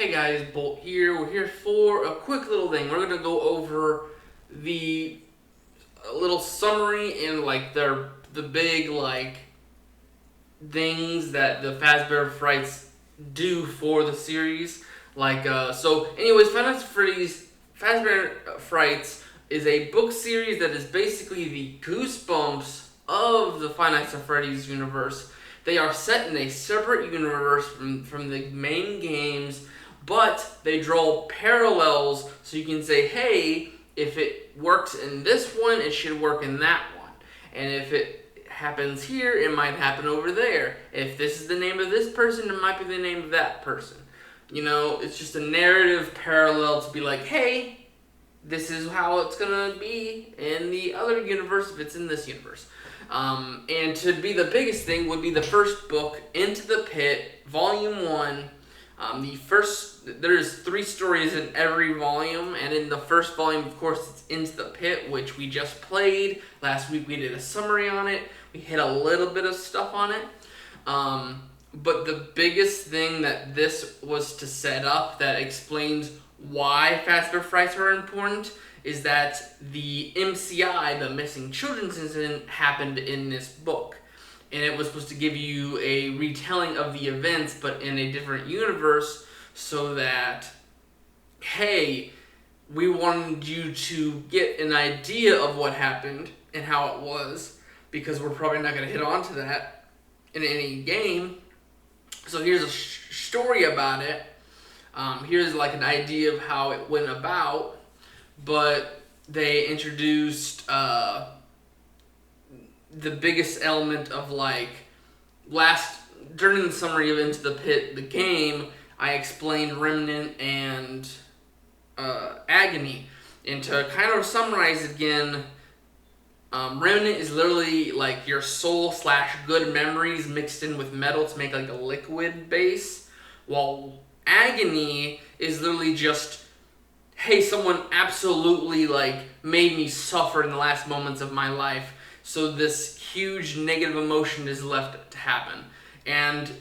Hey guys, Bolt here. We're here for a quick little thing. We're gonna go over the a little summary and like the big like things that the Fazbear Frights do for the series. Anyways, Five Nights at Freddy's Fazbear Frights is a book series that is basically the Goosebumps of the Five Nights at Freddy's universe. They are set in a separate universe from the main games, but they draw parallels so you can say, hey, if it works in this one, it should work in that one. And if it happens here, it might happen over there. If this is the name of this person, it might be the name of that person. You know, it's just a narrative parallel to be like, hey, this is how it's gonna be in the other universe if it's in this universe. And to be the biggest thing would be the first book, Into the Pit, Volume 1. There's 3 stories in every volume, and in the first volume, of course, it's Into the Pit, which we just played. Last week we did a summary on it. We hit a little bit of stuff on it. But the biggest thing that this was to set up that explains why Fazbear Frights are important is that the MCI, the Missing Children's Incident, happened in this book. And it was supposed to give you a retelling of the events, but in a different universe, so that, hey, we wanted you to get an idea of what happened and how it was, because we're probably not going to hit on to that in any game. So here's a story about it. Here's like an idea of how it went about, but they introduced the biggest element of during the summary of Into the Pit, the game, I explained Remnant and Agony. And to kind of summarize again, Remnant is literally like your soul / good memories mixed in with metal to make like a liquid base, while Agony is literally just, hey, someone absolutely like made me suffer in the last moments of my life, so this huge negative emotion is left to happen. And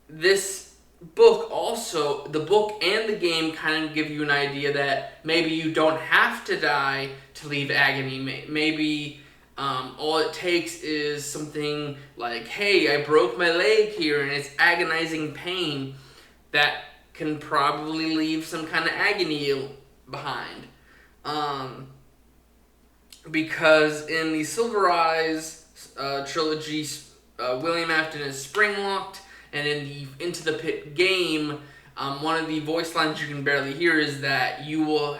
this book also, the book and the game kind of give you an idea that maybe you don't have to die to leave Agony. Maybe all it takes is something like, hey, I broke my leg here and it's agonizing pain, that can probably leave some kind of agony behind. Because in the Silver Eyes trilogy, William Afton is spring-locked, and in the Into the Pit game, one of the voice lines you can barely hear is that you will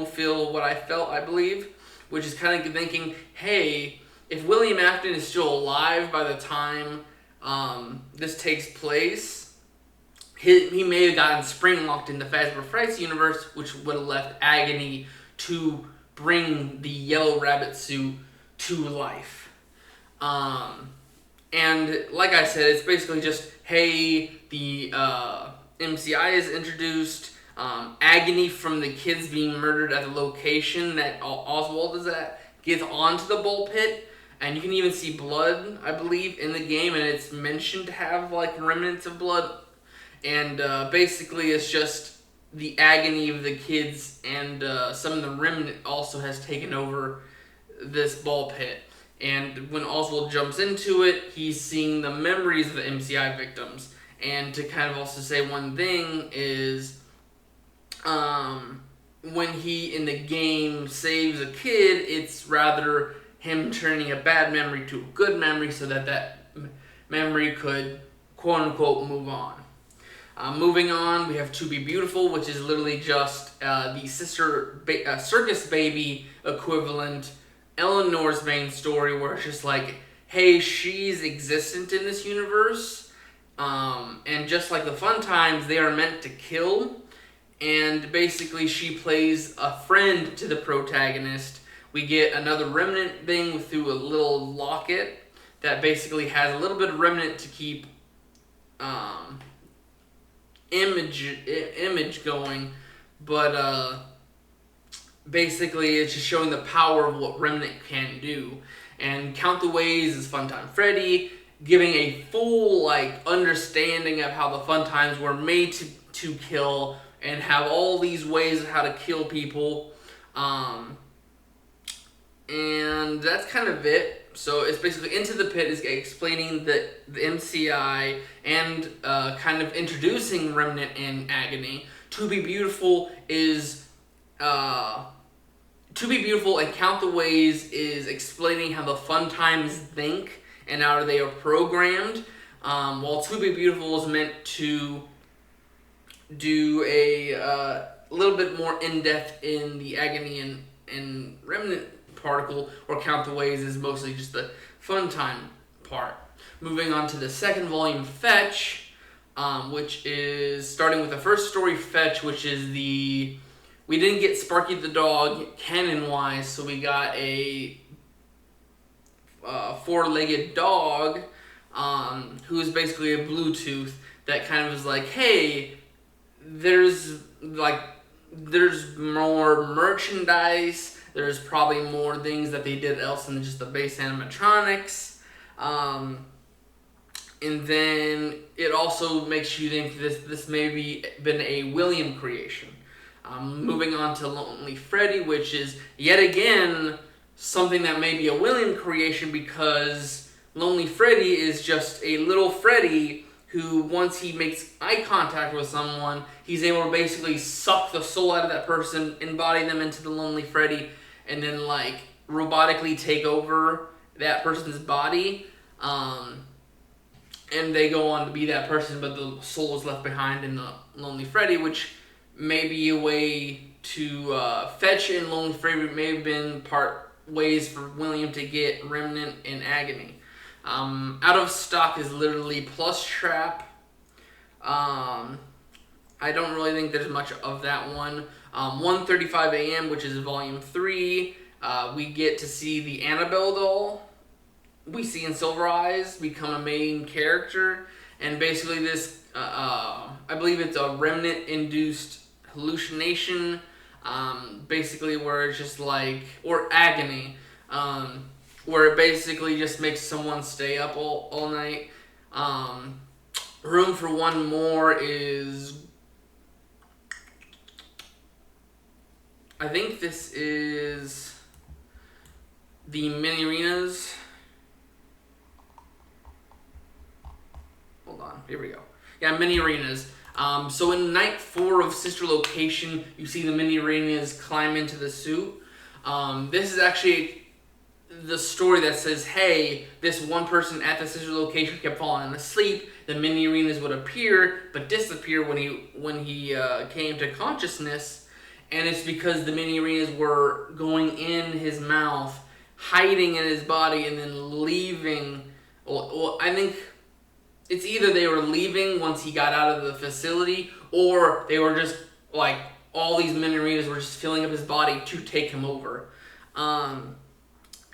feel what I felt, I believe, which is kind of thinking, hey, if William Afton is still alive by the time this takes place, he may have gotten spring-locked in the Fazbear Frights universe, which would have left Agony to bring the Yellow Rabbit suit to life. And like I said, it's basically just, hey, the MCI is introduced, Agony from the kids being murdered at the location that Oswald is at gets onto the ball pit, and you can even see blood, I believe, in the game, and it's mentioned to have like remnants of blood. And basically it's just the agony of the kids, and some of the remnant also has taken over this ball pit. And when Oswald jumps into it, he's seeing the memories of the MCI victims. And to kind of also say one thing is, when he in the game saves a kid, it's rather him turning a bad memory to a good memory so that memory could quote-unquote move on. Moving on, we have To Be Beautiful, which is literally just the circus baby equivalent, Eleanor's main story, where it's just like, hey, she's existent in this universe, and just like the Fun Times, they are meant to kill, and basically she plays a friend to the protagonist. We get another remnant thing through a little locket that basically has a little bit of remnant to keep image going, but basically it's just showing the power of what Remnant can do. And Count the Ways is Funtime Freddy, giving a full like understanding of how the Fun Times were made to to kill and have all these ways of how to kill people. And that's kind of it. So it's basically Into the Pit is explaining the MCI and kind of introducing Remnant and Agony. To Be Beautiful is To Be Beautiful and Count the Ways is explaining how the Fun Times think and how they are programmed. While To Be Beautiful is meant to do a little bit more in depth in the Agony and Remnant particle, or Count the Ways is mostly just the fun time part. Moving on to the second volume, Fetch, which is starting with the first story, Fetch, which is we didn't get Sparky the dog canon-wise, so we got a four-legged dog who is basically a Bluetooth that kind of is like, hey, there's more merchandise. There's probably more things that they did else than just the base animatronics. And then it also makes you think this may be been a William creation. Moving on to Lonely Freddy, which is yet again something that may be a William creation, because Lonely Freddy is just a little Freddy who, once he makes eye contact with someone, he's able to basically suck the soul out of that person, embody them into the Lonely Freddy, and then like robotically take over that person's body. And they go on to be that person, but the soul is left behind in the Lonely Freddy, which may be a way to Fetch and Lonely Freddy may have been ways for William to get Remnant and Agony. Out of stock is literally Plus Trap. I don't really think there's much of that one. 1:35 a.m., which is volume 3, we get to see the Annabelle doll. We see in Silver Eyes become a main character, and basically this, I believe it's a Remnant-induced hallucination, basically where it's just like, or Agony, where it basically just makes someone stay up all night. Room for One More is, I think this is the mini arenas. Hold on, here we go. Yeah, mini arenas. So in night 4 of Sister Location, you see the mini arenas climb into the suit. This is actually the story that says, hey, this one person at the Sister Location kept falling asleep. The mini arenas would appear but disappear when he came to consciousness, and it's because the mini arenas were going in his mouth, hiding in his body, and then leaving. Well, I think it's either they were leaving once he got out of the facility, or they were just like, all these mini arenas were just filling up his body to take him over.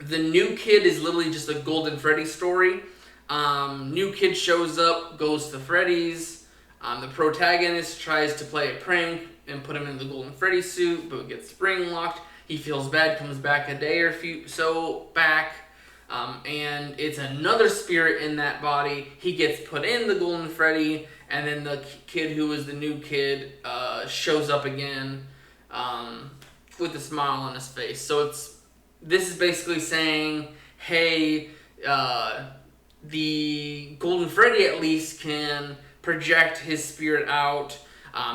The New Kid is literally just a Golden Freddy story. New Kid shows up, goes to Freddy's. The protagonist tries to play a prank and put him in the Golden Freddy suit, but gets spring locked. He feels bad, comes back a day or so back, and it's another spirit in that body. He gets put in the Golden Freddy, and then the kid who is the New Kid shows up again with a smile on his face. So this is basically saying, hey, the Golden Freddy at least can project his spirit out.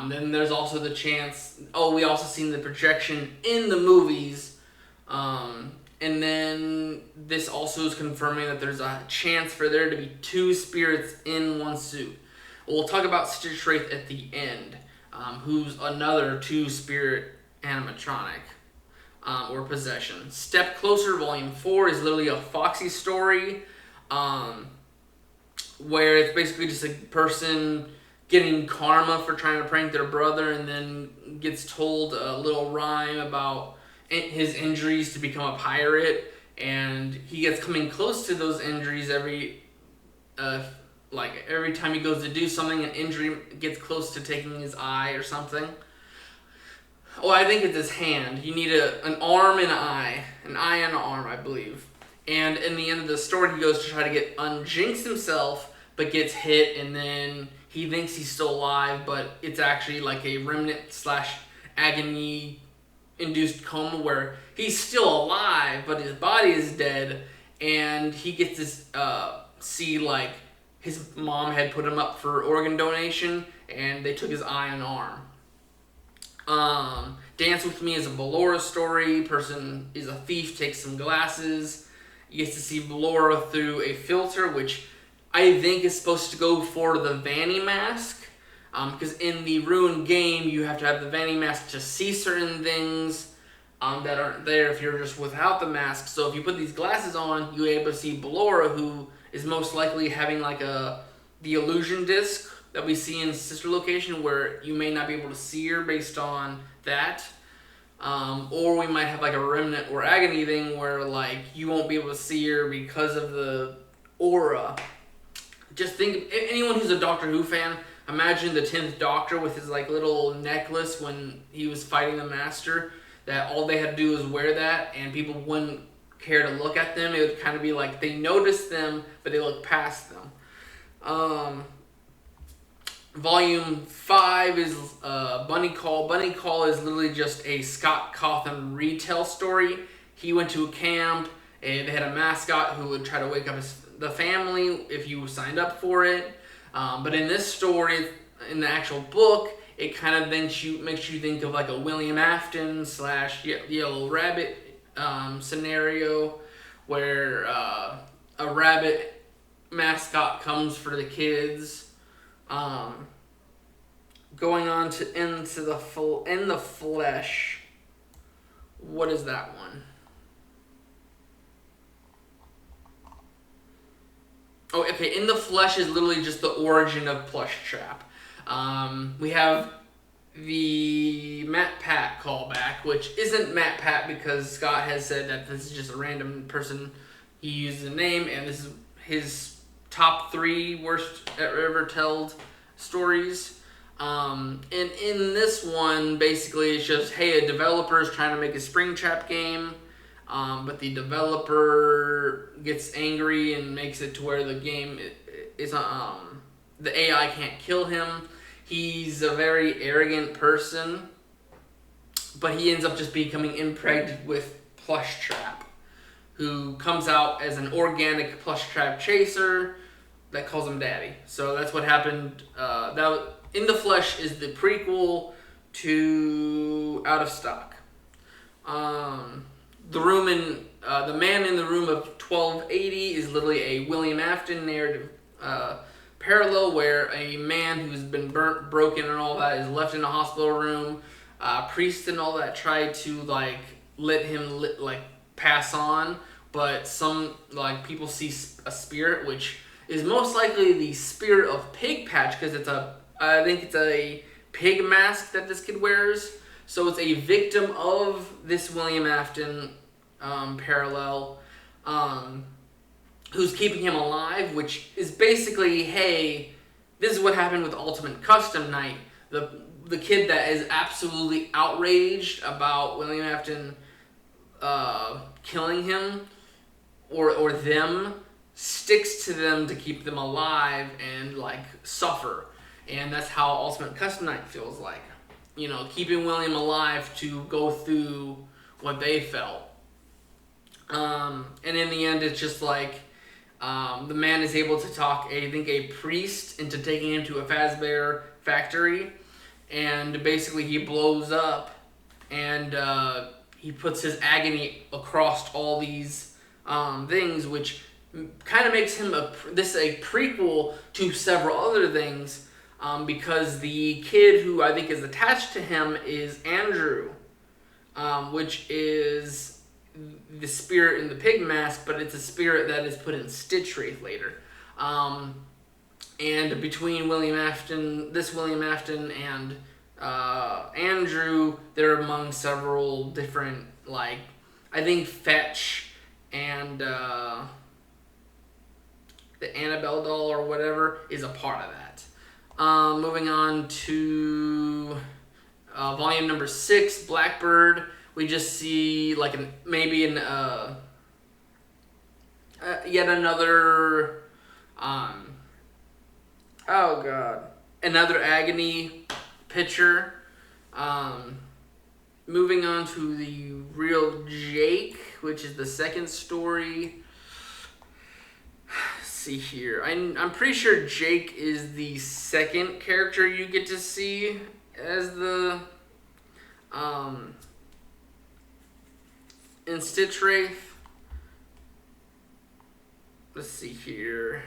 Then there's also the chance, we also seen the projection in the movies. And then this also is confirming that there's a chance for there to be 2 spirits in one suit. We'll talk about Stitch Wraith at the end, who's another 2-spirit animatronic. Or possession. Step Closer, Volume 4 is literally a Foxy story, where it's basically just a person getting karma for trying to prank their brother, and then gets told a little rhyme about his injuries to become a pirate, and he gets coming close to those injuries every time he goes to do something. An injury gets close to taking his eye or something. Well, I think it's his hand. You need an arm and an eye. An eye and an arm, I believe. And in the end of the story, he goes to try to unjinx himself but gets hit, and then he thinks he's still alive, but it's actually like a remnant slash agony induced coma where he's still alive, but his body is dead, and he gets this see like his mom had put him up for organ donation, and they took his eye and arm. Dance with Me is a Ballora story. Person is a thief, takes some glasses. You get to see Ballora through a filter, which I think is supposed to go for the Vanny mask. Because in the Ruined game, you have to have the Vanny mask to see certain things that aren't there if you're just without the mask. So if you put these glasses on, you're able to see Ballora, who is most likely having like the illusion disc that we see in Sister Location, where you may not be able to see her based on that. Or we might have like a remnant or agony thing where like you won't be able to see her because of the aura. Just think, anyone who's a Doctor Who fan, imagine the 10th Doctor with his like little necklace when he was fighting the Master, that all they had to do was wear that and people wouldn't care to look at them. It would kind of be like they noticed them, but they looked past them. Volume 5 is Bunny Call. Bunny Call is literally just a Scott Cawthon retell story. He went to a camp and they had a mascot who would try to wake up the family if you signed up for it. But in this story, in the actual book, it kind of then makes you think of like a William Afton / Yellow Rabbit scenario where a rabbit mascot comes for the kids. Going on to In the Flesh. What is that one? Oh, okay. In the Flesh is literally just the origin of Plushtrap. We have the Matt Pat callback, which isn't Matt Pat because Scott has said that this is just a random person. He uses a name, and this is his top 3 worst ever told stories. And in this one, basically, it's just, hey, a developer is trying to make a Springtrap game, but the developer gets angry and makes it to where the game is the AI can't kill him. He's a very arrogant person, but he ends up just becoming impregnated with Plushtrap, who comes out as an organic Plushtrap chaser that calls him daddy. So that's what happened. In the Flesh is the prequel to Out of Stock. The Man in the Room of 1280 is literally a William Afton narrative parallel where a man who's been burnt, broken, and all that is left in a hospital room. Priests and all that try to like let him pass on, but some people see a spirit, which is most likely the spirit of Pig Patch, because I think it's a pig mask that this kid wears. So it's a victim of this William Afton parallel, who's keeping him alive, which is basically, hey, this is what happened with Ultimate Custom Night. The kid that is absolutely outraged about William Afton killing him or them sticks to them to keep them alive and suffer. And that's how Ultimate Custom Night feels like. You know, keeping William alive to go through what they felt. And in the end, it's just the man is able to talk, a priest into taking him to a Fazbear factory. And basically he blows up and he puts his agony across all these things, which kind of makes him a prequel to several other things. Because the kid who I think is attached to him is Andrew, which is the spirit in the pig mask, but it's a spirit that is put in Stitch Wraith later. And between William Afton and Andrew, they're among several different, I think Fetch and the Annabelle doll or whatever is a part of that. Moving on to volume number 6, Blackbird. We just see yet another Oh god. Another agony picture. Um, Moving on to the real Jake, which is the second story. Let's see here. I'm pretty sure Jake is the second character you get to see as the um in Stitch Wraith. Let's see here.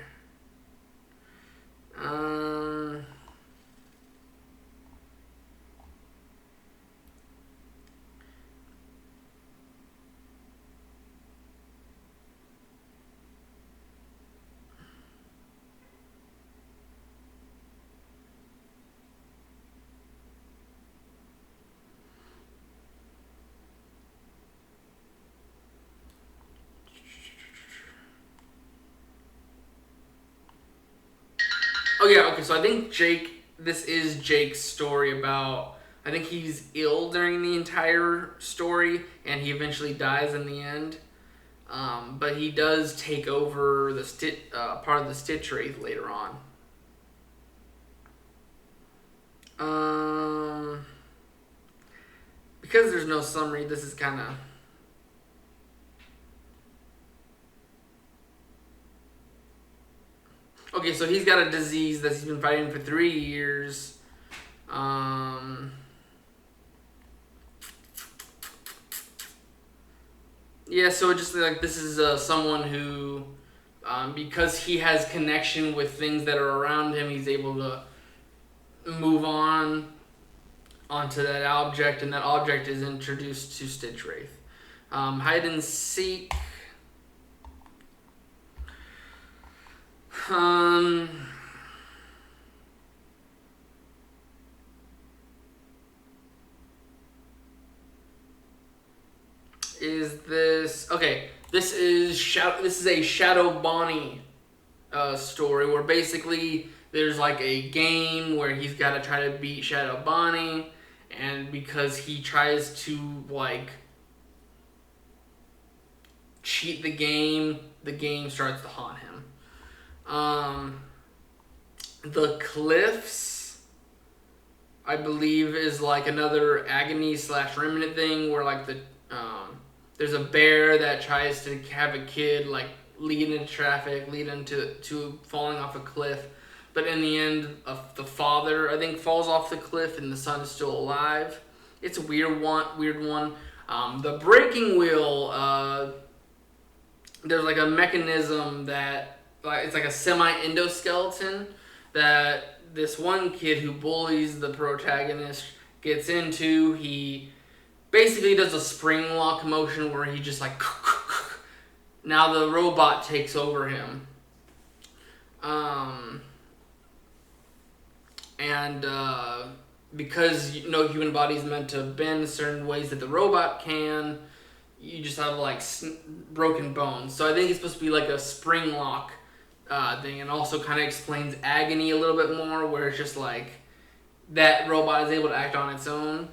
Um Oh yeah, okay. So I think Jake. This is Jake's story about. I think he's ill during the entire story, and he eventually dies in the end. But he does take over the part of the Stitch Wraith later on. Um, because there's no summary, this is kind of. Okay, so he's got a disease that he's been fighting for 3 years. Um, yeah, so just like this is someone who, because he has connection with things that are around him, he's able to move onto that object, and that object is introduced to Stitch Wraith. Hide and seek. Is this okay? This is a Shadow Bonnie story where basically there's like a game where he's got to try to beat Shadow Bonnie, and because he tries to like cheat the game starts to haunt him. The Cliffs, I believe, is like another agony / remnant thing where like there's a bear that tries to have a kid like lead into traffic, lead into falling off a cliff, but in the end, the father I think falls off the cliff and the son is still alive. It's a weird one. The breaking wheel. There's like a mechanism that it's like a semi-endoskeleton that this one kid who bullies the protagonist gets into. He basically does a spring lock motion where he just like now the robot takes over him. And because no human body is meant to bend certain ways that the robot can, you just have like broken bones. So I think it's supposed to be like a spring lock thing, and also kind of explains agony a little bit more, where it's just like that robot is able to act on its own.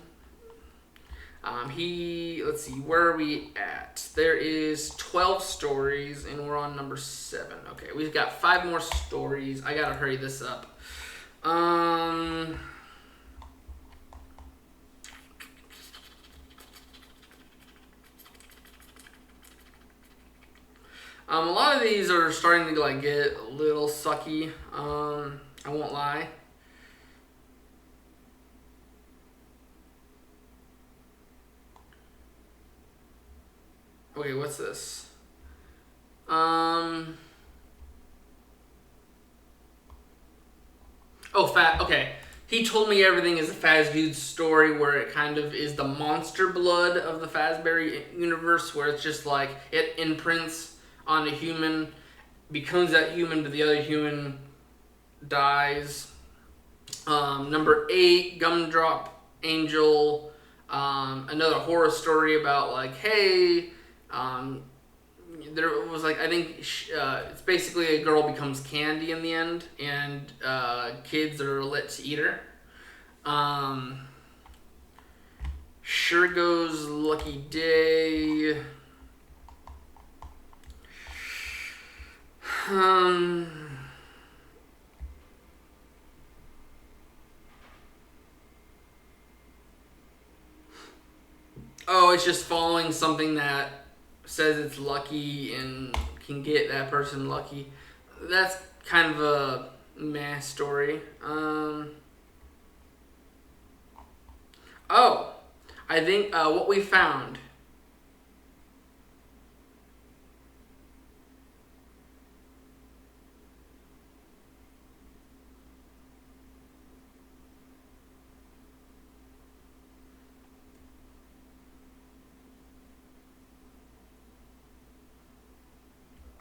Let's see, where are we at? There is 12 stories, and we're on number 7. Okay, we've got 5 more stories. I gotta hurry this up. A lot of these are starting to like get a little sucky. I won't lie. Okay, what's this? Okay. He Told Me Everything is a Fazbear story where it kind of is the monster blood of the Fazbear universe, where it's just like it imprints on a human, becomes that human, but the other human dies. Number 8, Gumdrop Angel. Another horror story about like, hey, there was like I think it's basically a girl becomes candy in the end, and kids are let to eat her. Sure Goes Lucky Day. it's just following something that says it's lucky and can get that person lucky. That's kind of a meh story. Oh, I think what we found.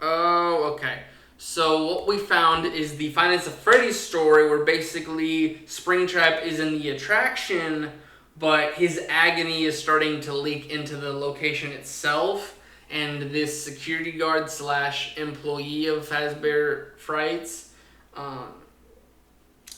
Oh, okay. So what we found is the Five Nights at Freddy's story, where basically Springtrap is in the attraction, but his agony is starting to leak into the location itself, and this security guard slash employee of Fazbear Frights, um,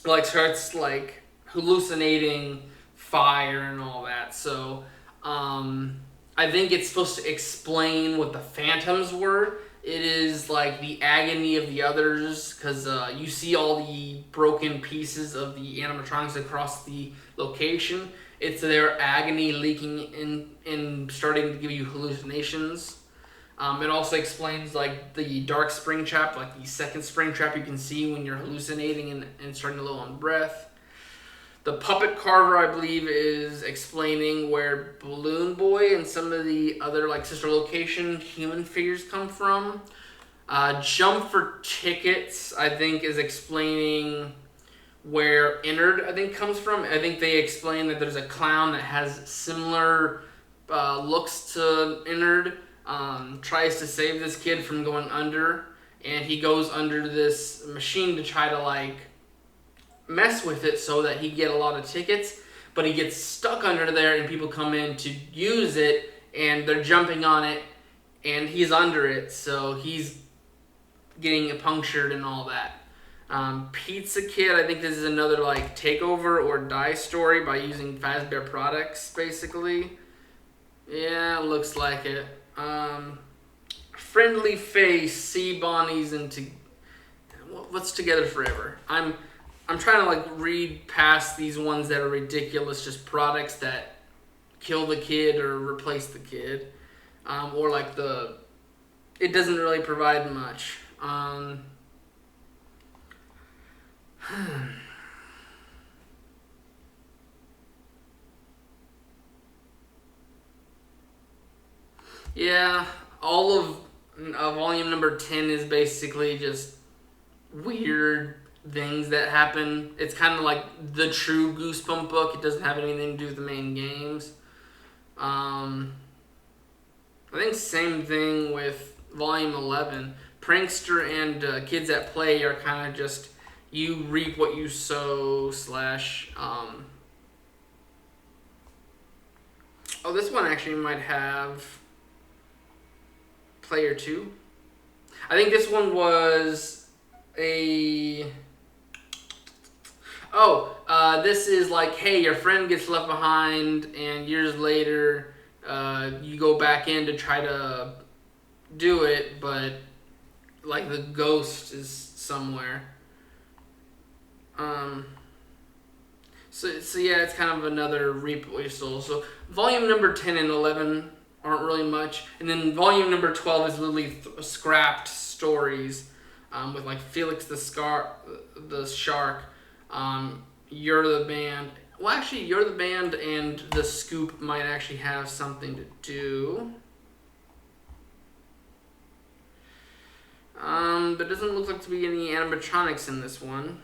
like starts like hallucinating fire and all that. So I think it's supposed to explain what the phantoms were. It is like the agony of the others, because you see all the broken pieces of the animatronics across the location. It's their agony leaking in and starting to give you hallucinations. It also explains like the dark spring trap, like the second spring trap you can see when you're hallucinating and starting to low on breath. The puppet carver, I believe, is explaining where Balloon Boy and some of the other like sister location human figures come from. Jump for Tickets, I think, is explaining where Innard, I think, comes from. I think they explain that there's a clown that has similar looks to Innard. Tries to save this kid from going under, and he goes under this machine to try to like mess with it so that he get a lot of tickets, but he gets stuck under there and people come in to use it and they're jumping on it and he's under it, so he's getting punctured and all that. Pizza Kid, I think this is another like takeover or die story by using Fazbear products, basically. Yeah, looks like it. Friendly Face, Sea Bonnies, and what's Together Forever? I'm trying to like read past these ones that are ridiculous, just products that kill the kid or replace the kid, or like it doesn't really provide much. Yeah, all of volume number 10 is basically just weird things that happen. It's kind of like the true Goosebump book. It doesn't have anything to do with the main games. I think same thing with volume 11. Prankster and Kids at Play are kind of just you reap what you sow slash... Oh, this one actually might have player 2. I think this one was a... this is like, hey, your friend gets left behind, and years later, you go back in to try to do it, but like the ghost is somewhere. So yeah, it's kind of another reap what you sow. So volume number 10 and 11 aren't really much, and then volume number 12 is literally scrapped stories, with like Felix the Shark. You're the Band. Well, actually, You're the Band and The Scoop might actually have something to do. But it doesn't look like to be any animatronics in this one.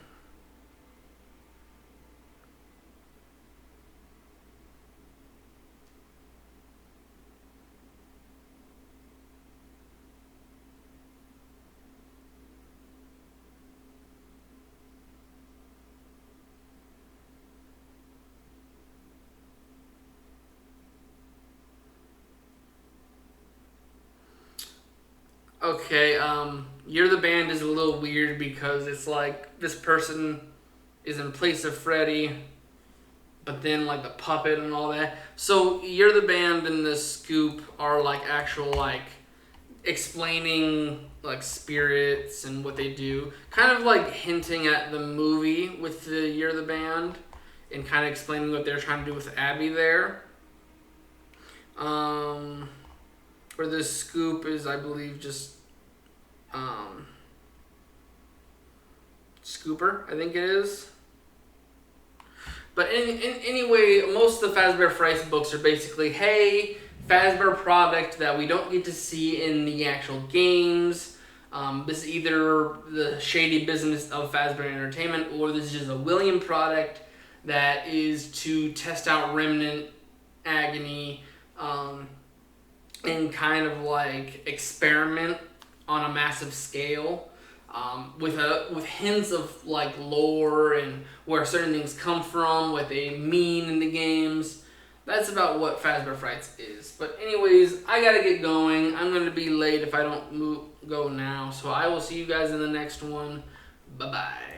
Okay, You're the Band is a little weird because it's like this person is in place of Freddy, but then like the puppet and all that. So You're the Band and The Scoop are like actual like explaining like spirits and what they do, kind of like hinting at the movie with the You're the Band and kind of explaining what they're trying to do with Abby there. Where this scoop is, I believe, just scooper, I think it is. But anyway, most of the Fazbear Frights books are basically, hey, Fazbear product that we don't get to see in the actual games. This is either the shady business of Fazbear Entertainment, or this is just a William product that is to test out Remnant, Agony, and kind of like experiment on a massive scale. With hints of like lore and where certain things come from, what they mean in the games. That's about what Fazbear Frights is. But anyways, I gotta get going. I'm gonna be late if I don't go now. So I will see you guys in the next one. Bye bye.